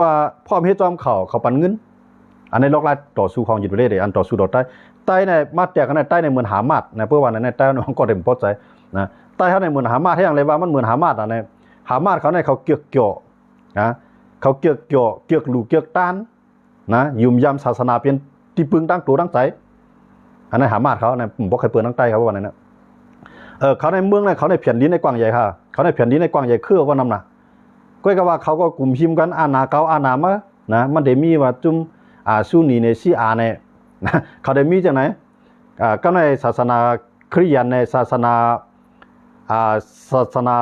ว่าพ่อเฮ็ดจอมเขาปันเงินอันในโลกไล่ต่อสู้ของอิสราเอลเดอันต่อสู้ดอใต้ในมาแตกกันในใต้ในเมืองหามาดนะเพื่อว่าในใต้น้องก็ได้พอใจนะใต้เขาในเมืองหามาดให้อย่างไรว่ามันเมืองหามาดอ่ะในหามาดเขาในเขาเกี่ยวเกี่ยวนะเขาเกี่ยวเกี่ยวเกี่ยวลูกเกี่ยวต้านนะยุ่มยำศาสนาเป็นที่พึ่งตั้งตัวตั้งใจอันนั้นหามาดเขาในผมบอกเคยเปิดตั้งใจเขาว่านั้นนะเขาในเมืองในเขาในแผ่นดินในกว้างใหญ่ค่ะเขาในแผ่นดินในกว้างใหญ่คือว่านำนะก็ก็ว่าเขาก็กลุ่มพิมพ์กันอาณาเกาอาณามานะมันได้มีว่าจุ่มซูนีในซีอาเนี่ยนะเขาได้มีจากไหนก็ในศาสนาคริสเตียนในศาสนา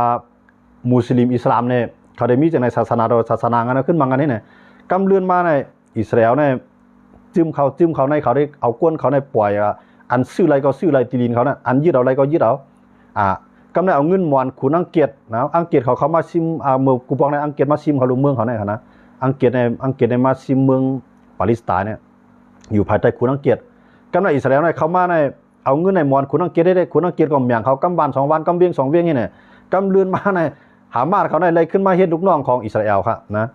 มุสลิมอิสลามเนี่ยเขาได้มีจากในศาสนาโดยศาสนากันขึ้นมากันนี่เนี่ยกำเลื่อนมาในอิสราเอลเนี่ยจิ้มเขาในเขาได้เอาก้นเขาในปล่อยอันซื้ออะไรก็ซื้ออะไรตีดินเขาเนี่ยอันยึดเอาอะไรก็ยึดเอากำลังเอาเงินมวนขุนอังกฤษนะอังกฤษเขามาซิมเมืองกูบอกในอังกฤษมาซิมเขาลงเมืองเขาเนี่ยนะอังกฤษในมาซิมเมืองปาเลสไตน์เนี่ยอยู่ภายใต้ขุนอังกฤษกำลังอิสราเอลเนี่ยเขามาในเอาเงินในมวนขุนอังกฤษได้ขุนอังกฤษก็เมียงเขากำบาน2 วันกำเบียง2 เวียงนี่เนี่ยกำเลื่อนมาในหามาดเขาในอะไรขึ้นมาเฮ็ดลูกน้องของอิสราเอลครับนะ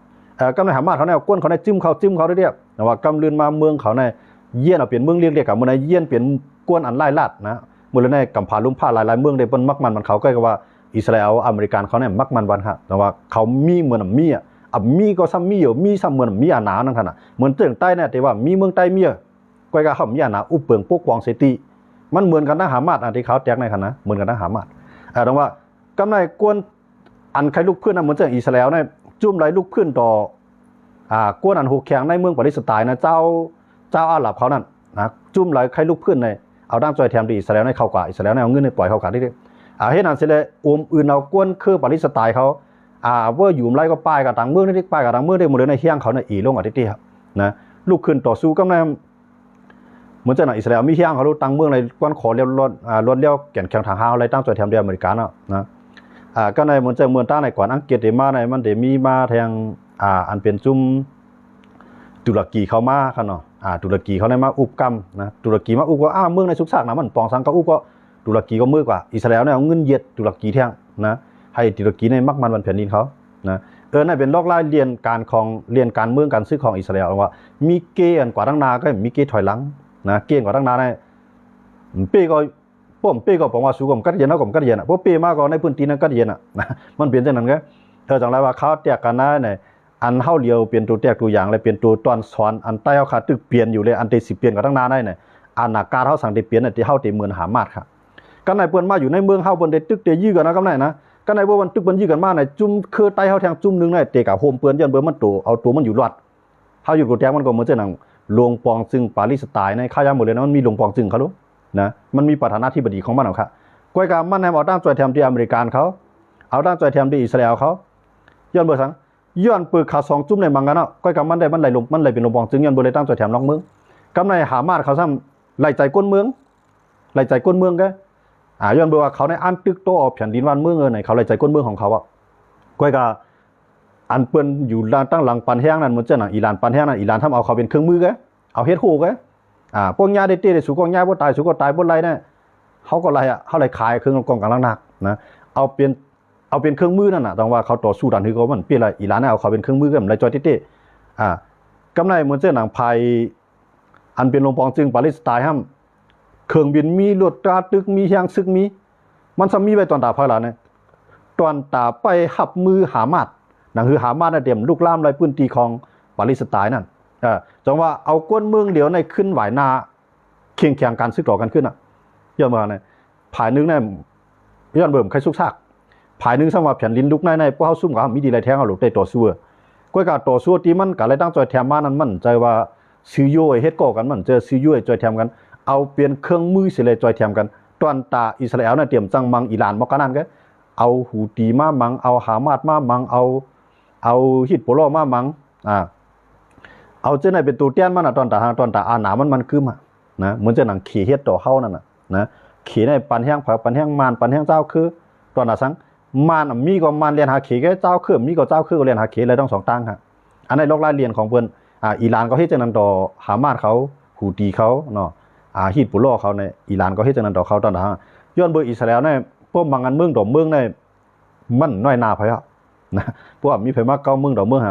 กำลังหามาดเขาในก้นเขาในจิ้มเขาได้เรียบแต่ว่ากำเลื่อนมาเมืองเขาในเยี่ยนเอาเปลี่ยนเมืองเรียกกับเมืองในเยี่ยนเปลี่ยนก้นอันไล่ลัดนะเมื่อในกำพาลุ่มผ้าหลายเมืองได้เป็นมักมันเขาก็ว่าอิสราเอลอเมริกันเขาเนี่ยมักมันวันครับแต่ว่าเขามีเหมือนมีมีก็ซ้ำมีอยู่มีซ้ำเหมือนมีอาณานั่นขนาดเหมือนเตือนใต้เนี่ยแต่ว่ามีเมืองใต้มีก็ก็เขามีอาณาอุปเปิงปกป้องเสตีมันเหมือนกันนะหามาดอันที่เขาแจกในขนาดเหมือนกันนะหามาดแต่ว่ากำไรกวนอันใครลูกเพื่อนนะเหมือนเตือนอิสราเอลเนี่ยจุ่มไรลูกเพื่อนต่อกวนอันหูแข็งในเมืองปาเลสไตน์นะเจ้าอาหรับเขานั่นนะจุ่มไรใครลูกเพื่อนในเอาด้ามจอยแถมดีอิสราเอลในเข้ากว่าอิสราเอลในเอาเงินในปล่อยเข้ากว่าที่เฮ็ดนั่นเสร็จเลยอื่นเอาก้นคือปาเลสไตน์เขาว่าอยู่ไรก็ป้ายกับต่างเมืองนี่ป้ายกับต่างเมืองได้หมดเลยในเฮียงเขาในอีลงอาทิตย์ครับนะลูกขึ้นต่อสู้กับในเหมือนจะหน่อยอิสราเอลมีเฮียงเขาลูกต่างเมืองในก้อนขอเลี้ยวรถเลี้ยวแก่นแข็งทางห้าวอะไรตั้งจอยแถมเดียวอเมริกันนะก็ในเหมือนจะเมืองต้าในก่อนอังกฤษเดมาในมันเดมีมาแทงอันเป็นจุ่มตุรกีเขามาครับเนาะตุรกีเขาในมาอุบกำนะตุรกีมาอุบก็เมืองในสุกซากนะมันปองสังก็อุบก็ตุรกีก็มือกว่าอิสราเอลเนี่ยเอาเงินเย็ดตุรกีแท่งนะให้ตุรกีในมักมันแผ่นดินเขานะนั่นเป็นลอกไล่เรียนการเมืองการซื้อของอิสราเอลว่ามีเกณฑ์กว่าตั้งนาก็มีเกณฑ์ถอยหลังนะเกณฑ์กว่าตั้งนาในเป้ก็บอกว่าสู้กับกัดเย็นนะกับกัดเย็นเพราะเป้มากกว่าในพื้นที่นั้นกัดเย็นนะมันเปลี่ยนจากนั้นก็จังไรว่าเขาแตกกันนะเนี่ยอันเท่าเดียวเปลี่ยนตัวแตกตัวอย่างเลยเปลี่ยนตัวตอนสอนอันใต้เขาขาดตึกเปลี่ยนอยู่เลยอันที่10เปลี่ยนกว่าตั้งนาได้เนี่ยอันหนักการเขาสั่งได้เปลี่ยนที่เขาตีเมืองหามาดครับกันในเปิ้นมาอยู่ในเมืองเฮาเปิ้นได้ตึกได้ยื้อกันนะกันไหนนะกันในบ่วันตึกเปิ้นยื้อกันมาในจุ่มคือใต้เฮาแทงจุ่มนึงในเตะกับโฮมเปิ้นยันเบิ่มันตัวเอาตัวมันอยู่รอดเฮาอยู่กับแทงมันก็เหมือนจังนั้นลงปองซึ่งปาเลสไตน์ในค่ายาหมดเลยนะมันมีลงปองซึ่งเขารู้นะมันมีประธานาธิบดีของมันเอาค่ะก้อยกามันให้เอาด้านจอยแถมที่อเมริกันเขาเอาด้านจอยแถมที่อิสราเอลเขาย้อนเบิ่สังย้อนเปิดขา2จุ่มในมังกันเนาะก้อยกามันได้มันไหลเป็นลงปองซึ่งย้อนบ่ได้ตั้งจอยแถมนอกเมืองกำในหามาดเขาซ้ำไหลใจก้นเมืองก็ย้อนบอกว่าเขาในอันตึกโตออกแผ่นดินวันเมืองไหนเขาเลยใจก้นเมืองของเขาก้อยกาอันเปิ้นอยู่ตั้งหลังปันแห้งนั่นเหมือนเจ้าหนังอิหร่านปันแห้งนั่นอิหร่านทำเอาเขาเป็นเครื่องมือเอาเฮ็ดโคพวกญาได้เตะได้สู้กองญาบ่ตายสู้ก็ตายบ่ไรเนี่ยเขาก็ไรเขาเลยขายเครื่องกองกำลังหนักนะเอาเป็นเครื่องมือนั่นต้องว่าเขาต่อสู้ดันคือเขามันเปลี่ยนอะไรอิหร่านเนี่ยเอาเขาเป็นเครื่องมือกันไรจอยเตะกำไรเหมือนเจ้าหนังไพอันเป็นลงปองจึงปาเลสไตน์ห้ามเครื่องบินมีรถตราตึกมีเฮียงซึกมีมันซ้ำมีไว้ตอนตาพายหลานเนี่ยตอนตาไปหับมือหามาดนั่นคือหามาดเต็มลูกล่ามไรพื้นที่ของปาเลสไตน์นั่นจังว่าเอาก้นเมืองเดียวในขึ้นไหวนาเคียงการซึกต่อกันขึ้นย้อนมาเนี่ยผายนึงเนี่ยย้อนเบิ่มใครซุกซากผายนึงซ้ำว่าแผ่นดินลุกในพวกเขาซุ่มกับมีดีไรแท้งเอาหลุดได้ต่อสู้ก้อยกาต่อสู้ที่มันกับอะไรตั้งใจแถมมานั้นมันใจว่าซื้อโย่เฮ็ดก่อกันมันเจอซื้อโย่จอยแถมกันเอาเปลี่ยนเครื่องมือเสเลยจอยแถมกันตอนตาอิสราเอลเนี่ยเตรียมจังมังอิหร่านมอกนั่นก็เอาหูตีมามังเอาหามาดมามังเอาฮิตโปโลมามังเอาเจ้าไหนเป็นตัวเตี้ยนมันตอนตาอาหนามันคือมานะเหมือนเจ้าหนังขี่เฮ็ดต่อเข้านั่นนะขี่ในปันแห้งผักปันแห้งมันปันแห้งเจ้าคือตอนสังมันมีก็มันเรียนหาขี่ก็เจ้าคือมีก็เจ้าคือก็เรียนหาขี่เลยต้อง2ตั้งครับอันในโลกรายเรียนของเพิ่นอิหร่านก็เฮ็ดจังนั้นต่อหามาดเขาหูตีเขาเนาะฮิตโปโลเขาในอิหร่านก็เฮ็ดจังนั้นต่อเขาตอนนั้นย้อนเบอร์อิสราเอลเนี่ยพวกบางอันเมืองต่อเมืองในมันน้อยหน้าไผนะพวกมีไผมาเก้าเมืองต่อเมือง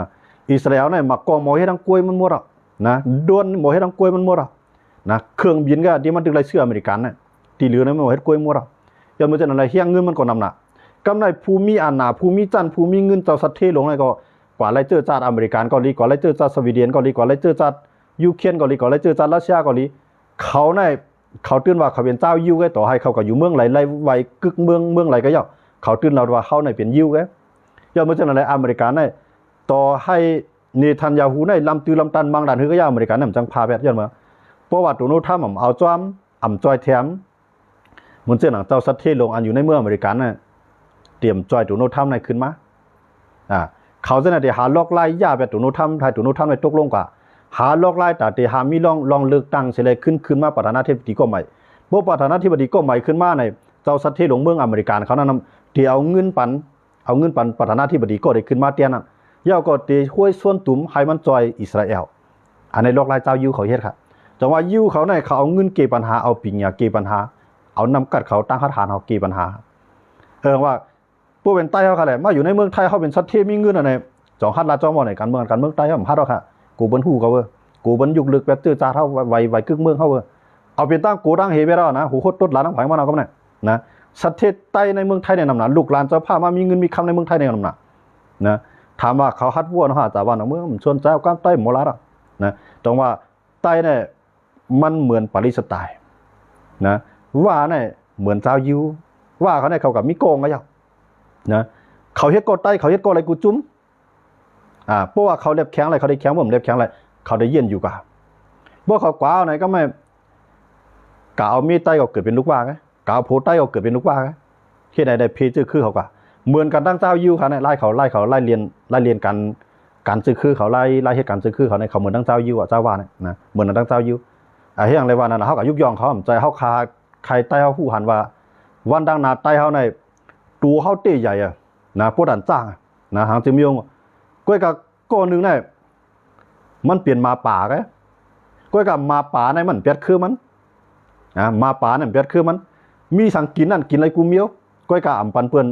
อิสราเอลเนี่ยมากองหมอให้ทั้งกล้วยมันหมดอ่ะนะดวนหมอให้ทั้งกล้วยมันหมดอ่ะนะเครื่องบินก็ที่มันดึงไรเสื้ออเมริกันเนี่ยที่เหลือเนี่ยมันหมอให้กล้วยหมดอ่ะยังไม่จะอะไรเฮี้ยงเงินมันก็นำหนักกำไรภูมิอาณาภูมิจันภูมิเงินเจ้าสัตย์เทลงอะไรก็กว่าไรเจอจาดอเมริกันก็ดีกว่าไรเจอจาดสวีเดนก็ดีกว่าไรเจอจาดยูเครนก็ดีกว่าไรเจอจาดรัสเซียก็ดีเขาเนี่ยเขาตื่นว่าเขาเป็นเจ้ายิวไงต่อให้เขาก็อยู่เมืองไรไว้กึกเมืองไรก็ย่อเขาตื่นเราว่าเขาเนี่ยเป็นยิวไงย่อไม่ใช่อะไรอเมริกันเนี่ยต่อให้เนทันยาฮูเนี่ยลำตือลำตันบางด่านฮือก็ย่ออเมริกันเนี่ยจังพาแบบย่อมาเพราะว่าตัวโน้ตถ้ามันเอาจ้อมอ่ำจอยแถมมันเจ้าหนังเจ้าสัตย์เทลงอันอยู่ในเมืองอเมริกันเนี่ยเตรียมจอยตัวโน้ตถ้ำในขึ้นมาเขาจะเนี่ยหาลอกไล่ยาแบบตัวโน้ตถ้ำไทยตัวโน้ตถ้ำในตกลงกว่าหาลอกไล่แต่หามีลองเลือกตั้งเสร็จเลยขึ้นมาประธานาธิบดีก็ใหม่พวกประธานาธิบดีก็ใหม่ขึ้นมาในเจ้าสัตย์เทลงเมืองอเมริกันเขานั่นที่เอาเงินปันประธานาธิบดีก็ได้ขึ้นมาเตี้ยนั่นย่อก็ตีห้วยส่วนตุ่มให้มันจอยอิสราเอลอันในลอกไล่เจ้ายิวเขาเฮ็ดครับจังว่ายิวเขาเนี่ยเขาเอาเงินเก็บปัญหาเอาปิงยาเก็บปัญหาเอานำกัดเขาตั้งคาถานเขาเก็บปัญหาว่าพวกเป็นใต้เขาแหละมาอยู่ในเมืองไทยเขาเป็นสัตย์เทมีเงินอะไรจองฮัดลาจอมบ่ในการเมืองใต้เขาฮัดหรอกค่ะกูบนหูเขาเว้ยกูบนยุกลึกแบบตื้อจ้าเท่าไวกึ่งเมืองเขาเว้ยเอาเป็นตั้งกูตั้งเฮไปแล้วนะหูโคตรต้นหลานน้ำผายมาเอาก็ไม่นะสัตย์เทใต้ในเมืองไทยในนำหนาลูกหลานเจ้าผ้ามามีเงินมีคำในเมืองไทยในนำหนานะถามว่าเขาฮัดวัวนะฮะจากบ้านเมืองชนเจ้าก้ามใต้หมดแล้วนะตรงว่าใต้เนี่ยมันเหมือนปารีสไตล์นะว่าเนี่ยเหมือนเจ้ายิวว่าเขาเนี่ยเขากับมิโกงก็ยังนะเขาเฮ็ดก็ใต้เขาเฮ็ดก็อะไรกูจุ้มเพราะว่าเขาเล็บแข็งอะไรเขาได้แข็งผมเล็บแข็งอะไรเขาได้เย็นอยู่กับพวกเขากว้าวไหนก็ไม่กาวมีใต้ก็เกิดเป็นลูกว่าไงกาวโพใต้ก็เกิดเป็นลูกว่าไงที่ไหนได้เพจื้อคือเขากว่าเหมือนกันตั้งเจ้ายิวเขาเนี่ยไล่เรียนการจื้อคือเขาไล่เหตุการณ์จื้อคือเขาในเขาเหมือนตั้งเจ้ายิวเจ้าว่าเนี่ยนะเหมือนตั้งเจ้ายิวเฮียงเลยว่านั่นเขากับยุกยองเขาใจเขาคาใครใต้เขาผู้หันว่าวันดังนาใต้เขาในตัวเขาเตี้ยใหญ่นะพวกดันจ้างนะหางจิมยงก้อยกับก้อนหนึ่งเนี่ยมันเปลี่ยนมาป่าไงก้อยกับมาป่าในมันเปลี่ยนคือมันมาป่าเนี่ยเปลี่ยนคือมันมีสังกินนั่นกินอะไรกูเมียวก้อยกับอ่ำปันเปื่อน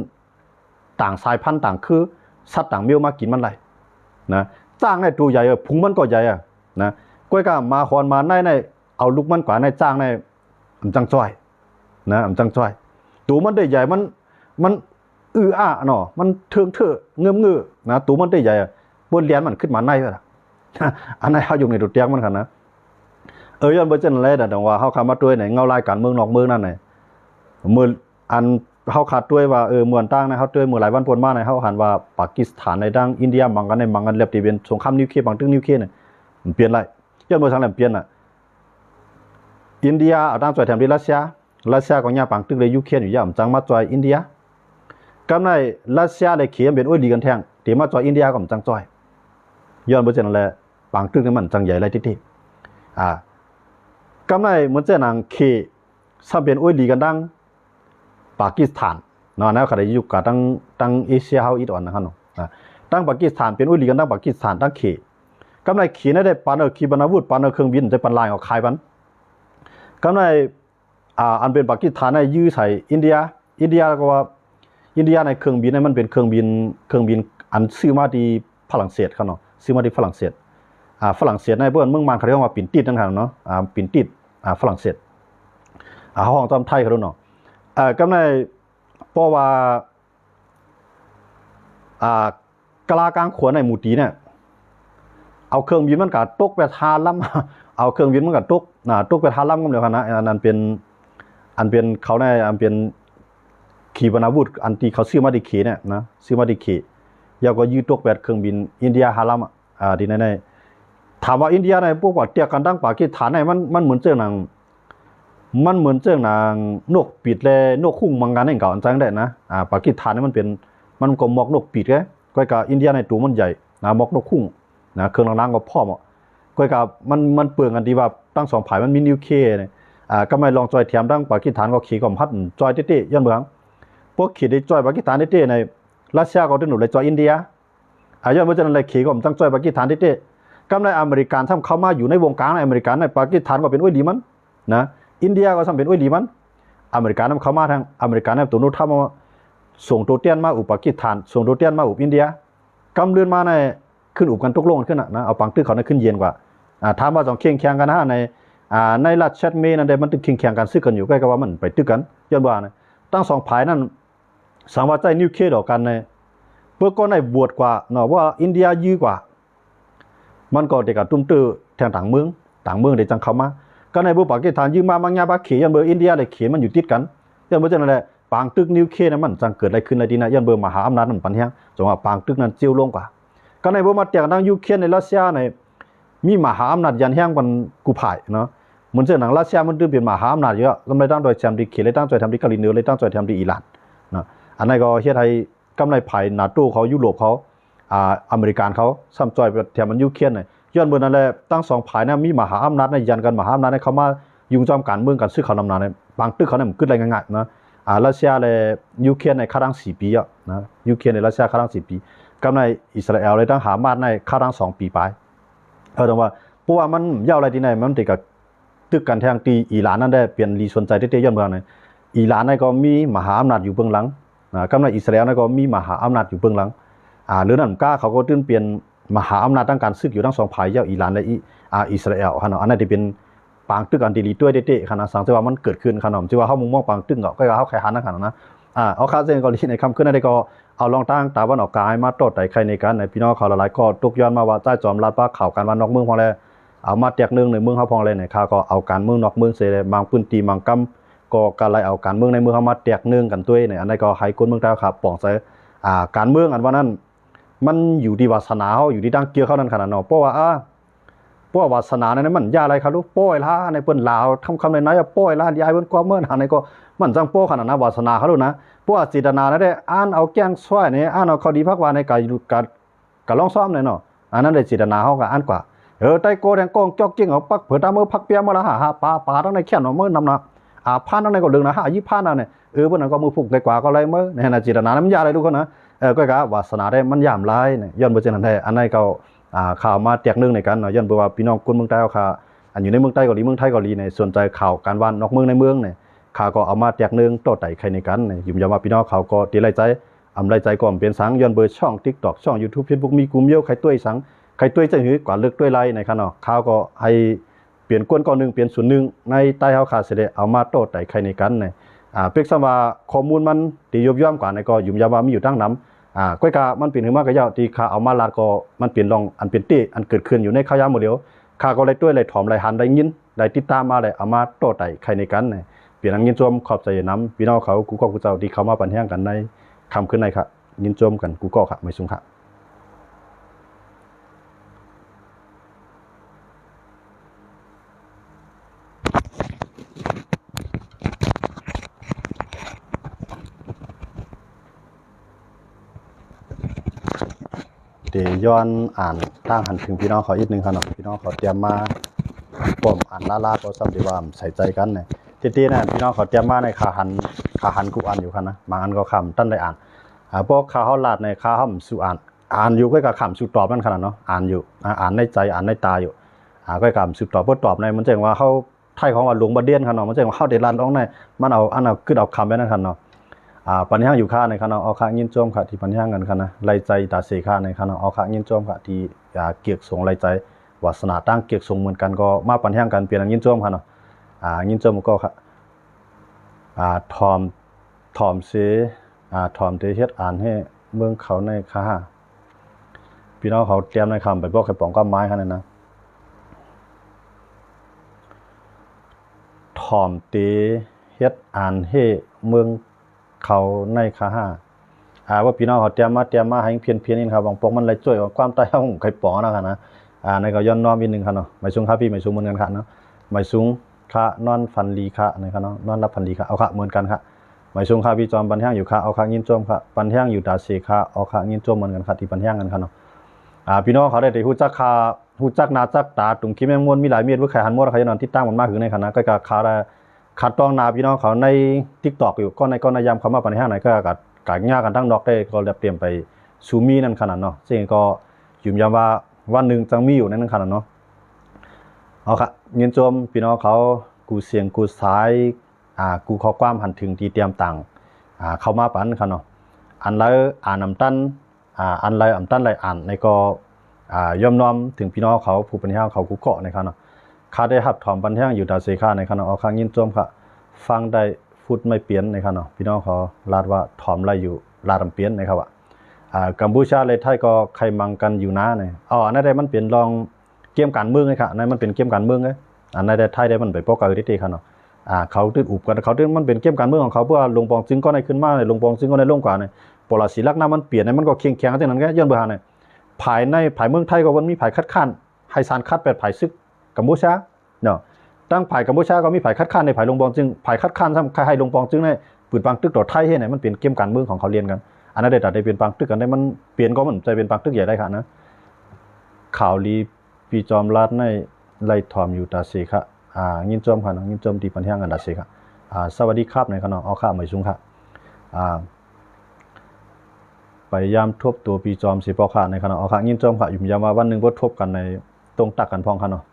ต่างสายพันธุ์ต่างคือสัตว์ต่างเมียวมากินมันไรนะจ้างในตัวใหญ่พุงมันก็ใหญ่นะก้อยกับมาคอนมาในเอาลูกมันกว่าในจ้างในจังจ้อยนะจังจ้อยตัวมันได้ใหญ่มันเนาะมันเถิงเงื้อนะตัวมันได้ใหญ่บนเลียนมันขึ้นมาในล่ะอันไหนเขาอยู่ในตัวเตียงมันกันนะย้อนไปเจนเลยแต่ว่าเขาขามาด้วยไหนเงาลายการเมืองนอกเมืองนั่นไหนมืออันเขาขาดด้วยว่าเมืองตั้งนะเขาด้วยมือหลายวันปนมาในเขาหันว่าปากีสถานในดังอินเดียบางกันเรียบตีเป็นสงครามนิวเคลียร์บางตึ้งนิวเคลียร์เนี่ยมันเปลี่ยนไรย้อนไปทางไหนเปลี่ยนอินเดียเอาตั้งใจแถมที่รัสเซียก็ย่าปังตึกเลยยูเครนอยู่ย่ำจังมาจอยอินเดียกำในรัสเซียเลยเขียนเป็นอ้วยดีกันแทงที่มาจอยอินเดียก็จังจอยย้อนไปเจนอะไรปังตึกนี่มันจังใหญ่ไรที่กำในเหมือนเจ้านางเคซ้ำเป็นอ้วยดีกันดังปากีสถานเนาะนะเขาได้อยู่กับตั้งเอเชียเฮาอีดอนนะครับเนาะตั้งปากีสถานเป็นอ้วยดีกันดังปากีสถานตั้งเคกำในขีนั่นได้ปานขีปนาวุธปานเครื่องบินจะปันลายออกขายปันกำในอันเป็นปากีสถานในยื้อใส่อินเดียก็ว่าอินเดียในเครื่องบินนั้นมันเป็นเครื่องบินอันซื้อมาที่ฝรั่งเศสครับเนาะซื้อมาที่ฝรั่งเศสฝรั่งเศสในเบื้องเมืองมันเขาเรียกว่าปิ่นติดนั่นครับเนาะปิ่นติดฝรั่งเศสห้องจอมไทยเขาเนาะก็ในเพราะว่ากลากลางขวในหมู่ตีเนี่ยเอาเครื่องบินมันก็ตกไปทานล้ำเอาเครื่องบินมันก็ตกไปทานล้ำกันเลยครับนะอันเป็นเขาในอันเป็นขีปนาวุธอันที่เขาซื้อมาดิเคเนี่ยนะซื้อมาดิเคยาวก็ยืดตกแบบเครื่องบินอินเดียฮาลัมดีในถามว่าอินเดียในพวกว่าเตียกันตั้งปากีสถานในมันเหมือนเจ้านางนกปีดเลยนกคุ้งมังงานให้เก่าอันจังได้นะปากีสถานนี่มันก็มอกนกปีดแกก็กับอินเดียในตัวมันใหญ่มอกนกคุ้งเครื่องล้างก็พ่อมก็กับมันเปลืองกันดีว่าตั้งสองผายมันมีนิวเคลียร์เนี่ยก็ไม่ลองจอยเทียมตั้งปากีสถานก็ขี่ก่อมพัดจอยเต้ย้อนเมืองพวกขีดได้จอยปากีสถานเต้ในรัสเซียก็ได้หนุนเลยจอยอินเดียย้อนเมื่อจะนั่นเลยขี่ก่อมตั้งจอยปากีสถานเต้กำในอเมริกันทำเข้ามาอยู่ในวงการในอเมริกันในปากีสถานก็เป็นอ้วยดีมันนะอินเดียก็ทำเป็นอ้วยดีมันอเมริกันนำเข้ามาทางอเมริกันในตัวนู้นทำมาส่งตัวเตี้ยนมาอุปากีสถานส่งตัวเตี้ยนมาอุปอินเดียกำเรือนมาใน ขึ้นอุบกันตกลงขึ้นนะเอาปังตึกเขาเนี่ยขึ้นเย็นกว่าถามว่าต้องเคียงแข่งกันนะในในรัฐเชดเมนั่นได้มันตึกเคียงแข่งกันซื้อกันอยู่ใกล้กับว่ามันไปตึกกันย้อนว่านะตั้งสองฝ่ายนั้นสังว่าใจนิวเคลียร์ต่อกันในเพื่อก็ในบวชกว่าเนาะว่าอินเดียยื้อกว่ามันก็เด็กกับตุ้มตื้อแทงต่างเมืองเด็กจังเข้ามาก็ในบุปผาฐานยื้อมาบางอย่างบางเขียนเบอร์อินเดียเลยเขียนมันอยู่ติดกันย้อนเบอร์จังนั่นแหละปางตึกนิวเคลียร์นั้นมันจังเกิดอะไรขึ้นอะไรดีนะย้อนเบอร์มหาอำนาจมันปัญหาจังว่าปางตึกนั้นเจียวลงกว่าก็ในบุมาเตียงทางยูเครนในรัสเซียในมีมหาอำนาจยันแห้งมันกูผ่ายเนาะเหมือนเช่นหนังรัสเซียมันดื้อเป็นมหาอำนาจเยอะลำไรตั้งโดยแชมป์ดีเขตเลยตั้งโดยทำดีเกาหลีเหนือเลยตั้งโดยทำดีอิหร่านนะอันนั้นก็เฮ็ดให้กำไรผ่ายนาโต้เขายุโรปเขาอเมริกันเขาซ้ำจอยไปแถมมันยูเครนเนี่ยย้อนเบอร์นั่นแหละตั้งสองผ่ายนะมีมหาอำนาจในยันกันมหาอำนาจในเขามายุ่งจอมการเมืองกันซื้อเขานำนาในบางตึกเขาเนี่ยมันขึ้นอะไรง่ายๆนะรัสเซียเลยยูเครนในข้ารัง4 ปีอ่ะนะยูเครนในรัสเซียข้ารัง4 ปีกำไรอิสราเอลเลยตั้งหามาในข้ารัง2 ปีไปตรงว่าเพราะว่ามันยาวอะไรที่ไหนมันติดกับตึกกันแทงตีอิหร่านนั่นได้เปลี่ยนรีสนใจได้ย้อนเมืองเลยอิหร่านนั่นก็มีมหาอำนาจอยู่เบื้องหลังกำไรอิสราเอลนั่นก็มีมหาอำนาจอยู่เบื้องหลังหรือนั่นก้าเขาก็ตื่นเปลี่ยนมหาอำนาจตั้งการซึกอยู่ทั้งสองฝ่ายเจ้าอิหร่านและอิสราเอลขนาดอันนั้นที่เป็นปางตึกอันดีด้วยเด็ดๆขนาดสังเกตว่ามันเกิดขึ้นขนาดที่ว่าเขามุ่งมองปางตึกก็เขาใครหันนั่นขนาดนะเอาข้าเส้นเกาหลีในคำขึ้นนั่นก็เอาลองตั้งตาวันออกกายมาโต้ไต่ใครในกันในพี่น้องเขาหลายๆก็ตกย้อนมาว่าใต้จอมลาดป้าข่าวการวันนอกเมืองพอแล้วเอามาแตกหนึ่งในเมืองเขาพองเลยเนี่ยข้าก็เอาการเมืองนอกเมืองเสียเลยบางพื้นที่บางกำก็การไล่เอาการเมืองในเมืองเขามาแตกหนึ่งกันตัวเนี่ยอันนี้ก็ให้คนเมืองใต้ขับป่องใส่การเมืองอันว่านั้นมันอยู่ที่วาสนาเขาอยู่ที่ดังเกี่ยวเขานั่นขนาดเนาะเพราะว่าวาสนาเนี่ยมันยาอะไรครับลูกป้อยละในเปิ้นลาวคำในนั้นป้อยละยายเปิ้นความเมื่อไหร่ก็มันจังโป้ขนาดนั้นวาสนาเขาลูกนะเพราะว่าจิตนาเนี่ยได้อ่านเอาแกงซ้อยเนี่ยอ่านเอาข้อดีพักวาในการลองซ้อมเนี่ยเนาะอันนั้นได้จิตนาเขาก็อ่านกว่าใต้โกแดงกองจอกกิ้งเอาปักเผื่อตามมือพักเปียมาละหาปลาตั้งในแค่นเอามือนำนะผ่านตั้งในก็เรื่องนะ20ผ่านนั่นเนี่ยเพิ่นนั้นก็มือผูกได้กว่าก็เลยมื้อเนี่ยนะจิตนานั้นมันยาอะไรลูกคนนะก็กะวาสนาได้มันยามหลายเนี่ยย้อนบ่จังนั้นแท้อันนั้นก็ข่าวมาแตกหนึ่งในกันเนาะย้อนเพราะว่าพี่น้องคนเมืองใต้เขาอันอยู่ในเมืองใต้เกาหลีเมืองไทยเกาหลีในสนใจข่าวการวันนอกเมืองในเมืองเนี่ยข่าวก็เอามาแตกหนึ่งโต้ไต่ใครในกันเนี่ยยุ่มยามว่าพี่น้องเขาก็ตีไล่ใจไล่ใจก็เป็นสังย้อนเบอร์ช่อง TikTok ช่อง YouTube Facebook มีกลุ่มเยอะใครตุ้ยสังใครตุ้ยจะหือกว่าเลิกตุ้ยไล่ในคันเนาะข่าวก็ให้เปลี่ยนก้นก้อนนึงเปลี่ยนส่วนนึงในใต้เฮาขาเสด็จเอามาโต้ไต่ใครในกันเนี่ยเป็กซะว่าข้อมูลมันตียบย่อมกว่าในก็ยุ่มยามว่ามีอยู่ตั้งนำก้อยกามันเป็นขึ้นมาก็ยาวที่ข้าเอามาลาดก็มันเปลี่ยนลองอันเป็นตี้อันเกิดขึ้นอยู่ในข้าวยามหมดเดียวข้าก็เลยด้วยเลยถ่อมเลยหันได้ยินได้ติดตามมาเลยเอามาโต้ไต่ใครในกันเนี่ยเปลี่ยนอันยินจมขอบใจน้ำพี่น้องเขากูก็กูเจ้าที่เขามาปั่นแห้งกันในคำขึ้นในครับยินจมกันกูก็ครับไม่สูงครับเดี๋ยวย้อนอ่านตั้งหันถึงพี่น้องเขาอีกนึงครับเนาะพี่น้องเขาเตรียมมาผมอ่านล่าก็ซ้ำดีว่าใส่ใจกันเนี่ยทีๆนะพี่น้องเขาเตรียมมาในขาหันกูอ่านอยู่ครับนะบางอันก็คำตั้นได้อ่านพวกขาเขาลาดในขาเขาสู่อ่านอยู่ก็กับคำสู่ตอบนั่นขนาดเนาะอ่านอยู่อ่านในใจอ่านในตาอยู่ก็กับสู่ตอบเพื่อตอบในมันแจ้งว่าเขาไทยของว่าหลวงบดเดียนขนาดเนาะมันแจ้งว่าเขาเดรันร้องในมันเอาขึ้นเอาคำไปนั่นขนาดเนาะปัญหาอยู่ค่าในขณะเอาค่ายินโจมค่ะที่ปัญหาเงินค่ะนะไล่ใจตาเสค่าในขณะเอาค่ายินโจมค่ะที่เกียกส่งไล่ใจวาสนาตั้งเกียกส่งเหมือนกันก็มาปัญหากันเปลี่ยนยินโจมค่ะเนาะยินโจมก็ค่ะทอมเสทอมเทเฮ็ดอ่านให้เมืองเขาในค่ะพี่น้องเขาเตรียมในคำไปบอกให้ป๋องก้ามไม้ค่ะนั่นนะทอมเทเฮ็ดอ่านให้เมืองเขาในค่าว่าพี่น้องเขาเตรียมมาให้เพียนนี่ครับบางปองมันเลยช่วยความใต้ห้องไข่ป๋อนะครับนะในก็ย้อนน้อมนิดนึงครับเนาะไม่สูงครับพี่ไม่สูงเหมือนกันครับเนาะไม่สูงค่ะนอนฟันลีค่ะนะครับเนาะนอนรับฟันลีค่ะเอาค่ะเหมือนกันครับไม่สูงค่ะพี่จอมปันแห้งอยู่ค่ะเอาค่ะยินโจมค่ะปันแห้งอยู่ตาเสค่ะเอาค่ะยินโจมเหมือนกันค่ะที่ปันแห้งกันครับเนาะพี่น้องเขาได้ฮู้จักค่ะฮู้จักนาจักตาตุ่มขี้แมงม่วนมีหลายเม็ดว่าไข่หันมดเขาจะนอนที่ตั้งมันมากถึงในขณะก็กะขาได้ขัดต้องนาพี่น้องเขาใน TikTok อยู่ก็ในยามเขามาปัญหาไหนก็กะยากกันทั้งดอกได้ก็เตรียมไปซูมีนั่นขนาดเนาะซึ่งก็ยืมย้ำว่าวันนึงจังมีอยู่นั่นขนาดเนาะเอาค่ะยินโจมพี่น้องเขากูเสียงกูสายกูข้อความหันถึงที่เตรียมตังเข้ามาปันค่ะเนาะอันแล้วอ่านนำตันอันไรอ่านตันไรอ่านในก็ ย่อมน้อมถึงพี่น้องเขาผู้ปัญญาเขากูเกาะในครับเนาะข้าได้หับถอมปัญญาอยู่ดาเซค่าในครับเนาะเอาข้างยินจมค่ะฟังได้พูดไม่เปลี่ยนในครับเนาะพี่น้องเขาลาดว่าถอมไรอยู่ลาดเปลี่ยนในครับว่ากัมพูชาเลยไทยก็ใครมังกันอยู่นะเนี่ยอันนั้นได้มันเปลี่ยนลองเกมการเมืองเลยค่ะนั่นมันเป็นเกมการเมืองเลยอันนั้นได้ไทยได้มันไปป้องกันได้ครับเนาะเขาตื้นอุบกันเขาตื้นมันเป็นเกมการเมืองของเขาเพื่อลงปองจึงก็ในขึ้นมาในลงปองจึงก็ในลงกว่าเนี่ยปลาสีลักน้ำมันเปลี่ยนเนี่ยมันก็เคียงแข็งแต่นั้นแค่ย้อนเบอร์เนี่ยภายในภายเมืองไทยก็มันมีภายคัดค้านไฮซานคัดแปดภายซึกกัมพูชาเนาะตั้งภายกัมพูชาก็มีภายคัดค้านในภายลงปองจึงภายคัดค้านทำใครให้ลงปองจึงเนี่ยปืนปังตึกต่อไทยให้เนี่ยมันเป็นเกมการเมืองของเขาเรียนกันอันนั้นได้แต่ได้เป็นปังตึกกันได้มันเปลี่ยนก็มันใจเป็นปังตึกใหญ่ได้ค่ะนะข่าวลีปีจอมรัดในไล่ถอมอยู่ตาเสค่ะยินจอมค่ะยินจอมตีปัญหากันตาเสค่ะสวัสดีครับในขณะเอาข้าไม่สูงค่ะพยายามทบตัวปีจอมสีปอค่ะในขณะเอาค่ะยินจอมค่ะอยู่ยามว่าวันหนึ่งว่าทบกันในตรงตักกันพองค่ะเนาะ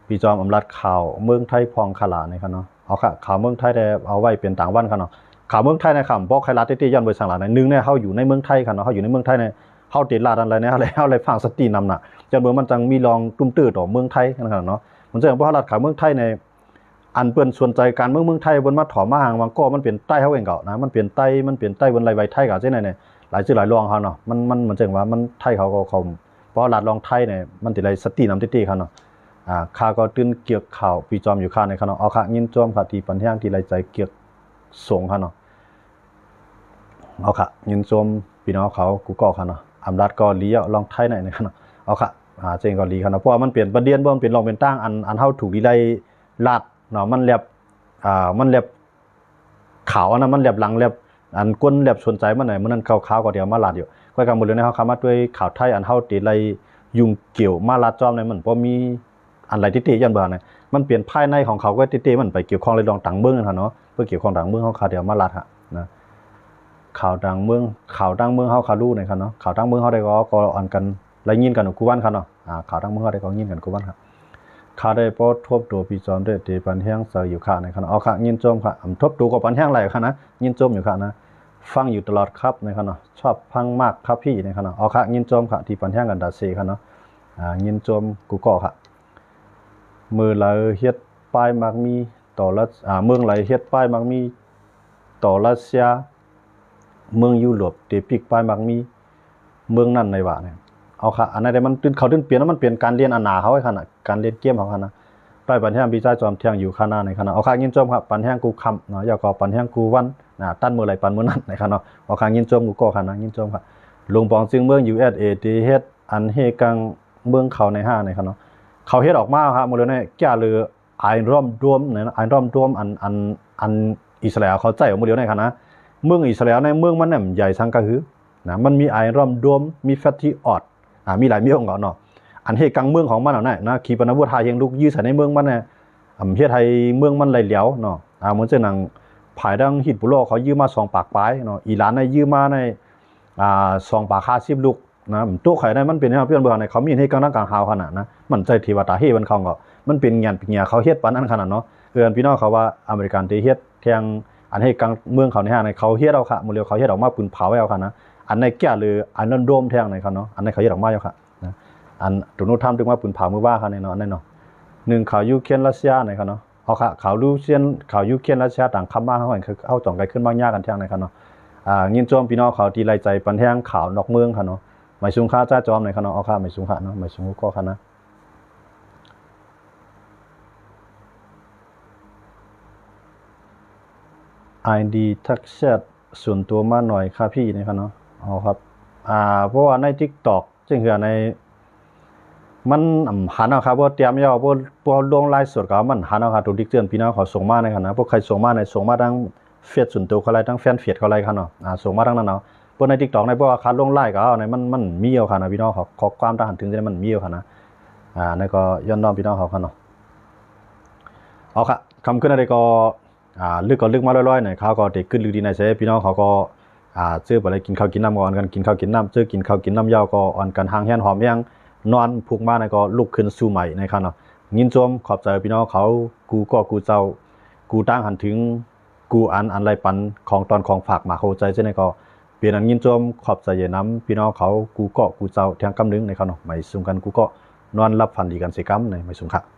ปีจอมอำลาดข่าวเมืองไทยพองขลาในขณะเอาค่ะข่าวเมืองไทยได้เอาไว้เป็นต่างวันค่ะเนาะข่าวเมืองไทยในข่าวบอกใครรัดที่ย้อนไปสั่งหลานในนึงเนี่ยเขาอยู่ในเมืองไทยค่ะเนาะเขาอยู่ในเมืองไทยในเขาติดลาดอะไรเนี่ยอะไรฟังสตินำน่ะจนเมืองมันจังมีลองตุ้มตื้อต่อเมืองไทยขนาดเนาะมันจะเห็นว่ารัดข่าวเมืองไทยในอันเปิ้นสนใจการเมืองไทยบนมาถอมาหางวังก็มันเป็นใต้เขาเองเก่านะมันเป็นใต้บนไรใบไทยเก่าเช่นไหนเนี่ยหลายชื่อหลายรองเขาเนาะมันเหมือนจังว่ามันไทยเขาก็เขาเพราะรัดรองไทยเนี่ยมันติดไรสตินำติเขาเนาะข้าก็ตื่นเกี่ยวข่าวปีจอมอยู่ข้าในขณะเอาข้ายินจอมข้าที่ปัญหาที่ไรใจเกี่ยวส่งค่ะเนาะเอาค่ะยินจอมพี่น้องเขากูก็ค่ะเนาะอำรัดก็ลี้เอาลองไทยไหนค่ะเนาะเอาค่ะเจงก็ลีค่ะเนาะเพราะว่ามันเปลี่ยนประเด็นเพราะมันเปลี่ยนรองเป็นตั้งอันเท่าถูกดีไรลาดเนาะมันแลบมันแลบขาวนะมันแลบหลังแลบอันก้นแลบสนใจมันไหนมันนั่นขาวก็เดี๋ยวมาลาดอยู่ก็กำหนดเลยนะครับคำว่าด้วยข่าวไทยอันเท่าตีไรยุ่งเกี่ยวมาลาดจอมในมันเพราะมีอะไรที่ตียันเบอร์เนี่ยมันเปลี่ยนภายในของเขาก็ตีมันไปเกี่ยวข้องเลยลองต่างเบื้องนะเนาะเพื่อเกี่ยวข้องต่างเบื้องเขาขาเดียวมาลาดฮะนะข่าวต่างเมืองเขาขาดูเนี่ยครับเนาะข่าวต่างเมืองเขาได้ก็อ่อนกันไรยินกันกูวันครับเนาะข่าวต่างเมืองเขาได้ก็ยินกันกูวันครับข้าได้พอทบตัวปีจอมด้วยตีปันแห้งเสืออยู่ข้าในขณะเอาข้ายินจมค่ะทบตัวกับปันแห้งไหลค่ะนะยินจมอยู่ค่ะนะฟังอยู่ตลอดครับในขณะชอบพังมากครับพี่ในขณะเอาข้ายินจมค่ะที่ปันแห้งกันดาเซ่ค่ะเนาะยินจมกูก่อค่ะมือไหลเฮ็ดป้ายมักมีต่อรัสเมืองไหลเฮ็ดป้ายมักมีต่อรัสเซียเมืองยุโรปเตปิกป้ายมักมีเมืองนั่นในว่าเนี่ยเอาค่ะอันนั้นได้มันเขาตื่นเปลี่ยนแล้วมันเปลี่ยนการเรียนอันหนาเขาไว้ขนาดการเรียนเกมเขาขนาดไปปันแห้งปีจ้าจอมเที่ยงอยู่ข้างหน้าในขณะเอาข้างยินจมครับปันแห้งกูคำเนาะอย่าก็ปันแห้งกูวันตั้นมือไหลปันมือนั่นในขณะเอาข้างยินจมกูก็ขณะยินจมครับลงปองซึ่งเมือง USA ที่เฮ็ดอันเฮกังเมืองเขาใน5ในขณะเขาเฮ็ดออกมาครับมื้อนี้แก่เลยไอรอมรวมเนี่ยไอรอมรวมอันอิสราเอลเขาใจออกมื้อเดียวในขณะเมืองอิสราเอลในเมืองมันเนี่ยใหญ่สังกะหือนะมันมีไอรอมรวมมีแฟตตี้ออดมีหลายเมืองเนาะอันเฮกังเมืองของมันเอานะขีปนาวุธไทยยังลูกยื้อใส่ในเมืองมันเนี่ยเฮ็ดให้เมืองมันไหลเหลวเนาะเหมือนเจ้าหนังภายดังฮิตบุโรเขายื้อมา2ปากปลายเนาะอิหร่านยื้อมาใน2ปาก50ลูกนะตัวไข่ได้มันเป็นเพื่อนเบอร์ในเขามีให้กังนักกลางหาวขนาดนะมันใจที่ว่าตาเฮมันเขาก็มันเป็นงานเป็นเงียเขาเฮ็ดปานนั้นขนาดเนาะพี่น้องเขาว่าอเมริกันที่เฮ็ดแทงอันให้กังเมืองเขาในในเขาเฮ็ดเอาค่ะมื้อเดียวเขาเฮ็ดออกมาปืนเผาเอาค่ะนะอันในแก่หรืออันนั้นโดมแทงในเขาเนาะอันในเขาเฮ็ดออกมาอยู่ค่ะนะอันตรงนู้นทำถึงว่าปืนเผามือว่าค่ะในเนาะนั่นเนาะ1เขายูเครนรัสเซียในเขาเนาะเอาค่ะเขายูเครนรัสเซียต่างคำมาเขาเอาจ่องไกลขึ้นบางยากกันแทงในเขาเนาะยินโจมพี่น้องเขาที่ไล่ใจปันแทงข่าวนอกเมืองค่ะเนาะหมายสูงค่าจ้าจอมในขณะเอาค่าหมายสูงค่าเนาะหมายสูงก็ค่ะนะID ทักแชทส่วนตัวมาหน่อยค่ะพี่นะครับเนาะเอาครับเพราะว่าใน TikTok จึงคือในมันหันเอาครับว่าเตรียมยาวพวกลงไลฟ์สดก็มันหันเอาครับถูกดิกเตือนพี่น้องเขาส่งมาในขณะพวกใครส่งมาในส่งมาทั้งเฟซส่วนตัวเขาอะไรทั้งแฟนเฟซเขาอะไรครับเนาะส่งมาทั้งนั้นเนาะพวกใน TikTok ในพวกคัดลงไลน์ก็เอาในมันมีเอาค่ะนะพี่น้องเขาขอความทหารถึงจะมันมีเอาค่ะนะนั่นก็ย้อนน้อมพี่น้องเขาค่ะเนาะเอาค่ะคำขึ้นอะไรก็ลึกมาลอยๆหน่อยเขาก็เด็กขึ้นลึกดีในเซพี่น้องเขาก็ซื้อไปเลยกินข้าวกินน้ำก่อนกันกินข้าวกินน้ำซื้อกินข้าวกินน้ำยาวก็อ่อนกันหางแห้งหอมยังนอนผูกมาในก็ลุกขึ้นสู้ใหม่ในครับเนาะยินจมขอบใจพี่น้องเขากูก็กูเจ้ากูตั้งหันถึงกูอันไรปันของตอนของฝากมาเข้าใจเช่นนี้ก็เป็น ยนอันยินจมขอบใจเยน้ำพี่น้องเขากูเกาะกูเจ้าทางกำนึงในเขาเนาะไม่ซุ่มกันกูเกาะนอนรับฟันดีกันสิกรรมในไม่ซุ่มค่ะ